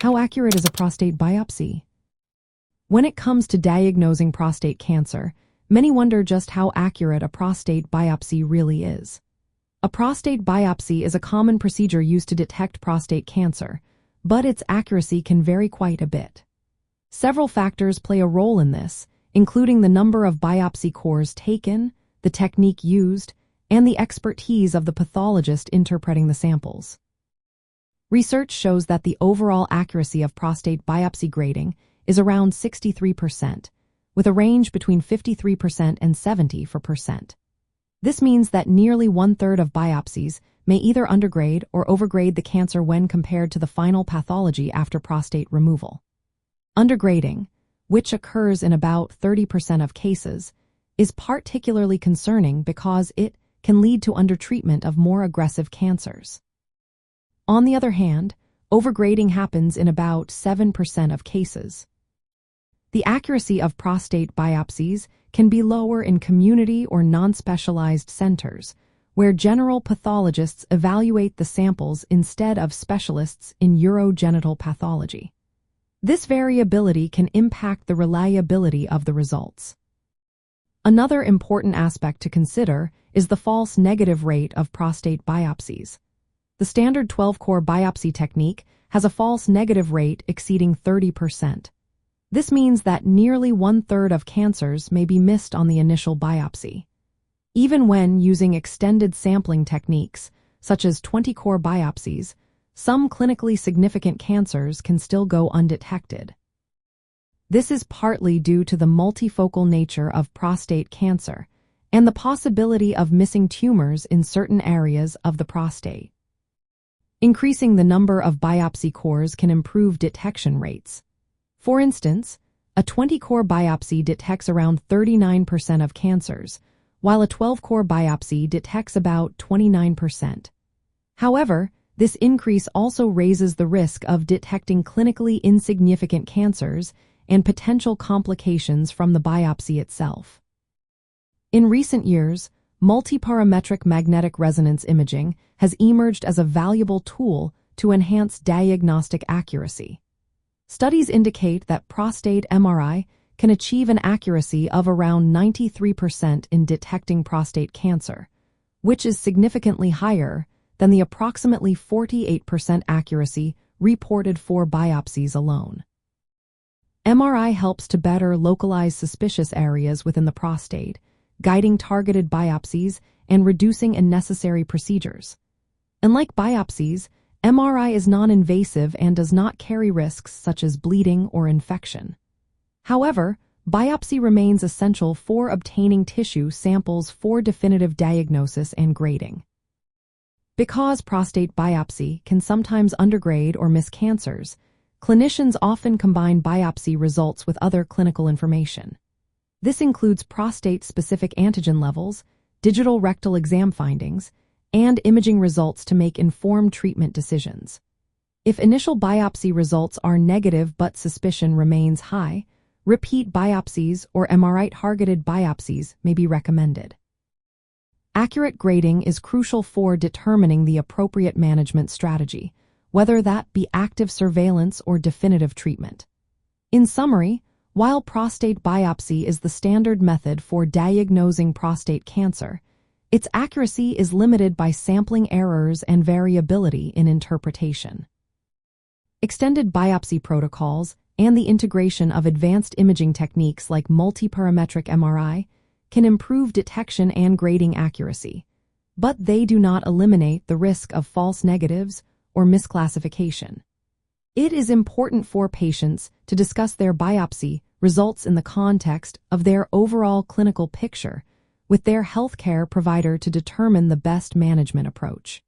How accurate is a prostate biopsy? When it comes to diagnosing prostate cancer, many wonder just how accurate a prostate biopsy really is. A prostate biopsy is a common procedure used to detect prostate cancer, but its accuracy can vary quite a bit. Several factors play a role in this, including the number of biopsy cores taken, the technique used, and the expertise of the pathologist interpreting the samples. Research shows that the overall accuracy of prostate biopsy grading is around 63%, with a range between 53% and 70%. This means that nearly one-third of biopsies may either undergrade or overgrade the cancer when compared to the final pathology after prostate removal. Undergrading, which occurs in about 30% of cases, is particularly concerning because it can lead to undertreatment of more aggressive cancers. On the other hand, overgrading happens in about 7% of cases. The accuracy of prostate biopsies can be lower in community or non-specialized centers, where general pathologists evaluate the samples instead of specialists in urogenital pathology. This variability can impact the reliability of the results. Another important aspect to consider is the false negative rate of prostate biopsies. The standard 12-core biopsy technique has a false negative rate exceeding 30%. This means that nearly one-third of cancers may be missed on the initial biopsy. Even when using extended sampling techniques, such as 20-core biopsies, some clinically significant cancers can still go undetected. This is partly due to the multifocal nature of prostate cancer and the possibility of missing tumors in certain areas of the prostate. Increasing the number of biopsy cores can improve detection rates. For instance, a 20-core biopsy detects around 39% of cancers, while a 12-core biopsy detects about 29%. However, this increase also raises the risk of detecting clinically insignificant cancers and potential complications from the biopsy itself. In recent years, multiparametric magnetic resonance imaging has emerged as a valuable tool to enhance diagnostic accuracy. Studies indicate that prostate MRI can achieve an accuracy of around 93% in detecting prostate cancer, which is significantly higher than the approximately 48% accuracy reported for biopsies alone. MRI helps to better localize suspicious areas within the prostate, guiding targeted biopsies and reducing unnecessary procedures. Unlike biopsies, MRI is non-invasive and does not carry risks such as bleeding or infection. However, biopsy remains essential for obtaining tissue samples for definitive diagnosis and grading. Because prostate biopsy can sometimes undergrade or miss cancers, clinicians often combine biopsy results with other clinical information. This includes prostate-specific antigen levels, digital rectal exam findings, and imaging results to make informed treatment decisions. If initial biopsy results are negative but suspicion remains high, repeat biopsies or MRI-targeted biopsies may be recommended. Accurate grading is crucial for determining the appropriate management strategy, whether that be active surveillance or definitive treatment. In summary, while prostate biopsy is the standard method for diagnosing prostate cancer, its accuracy is limited by sampling errors and variability in interpretation. Extended biopsy protocols and the integration of advanced imaging techniques like multiparametric MRI can improve detection and grading accuracy, but they do not eliminate the risk of false negatives or misclassification. It is important for patients to discuss their biopsy results in the context of their overall clinical picture with their healthcare provider to determine the best management approach.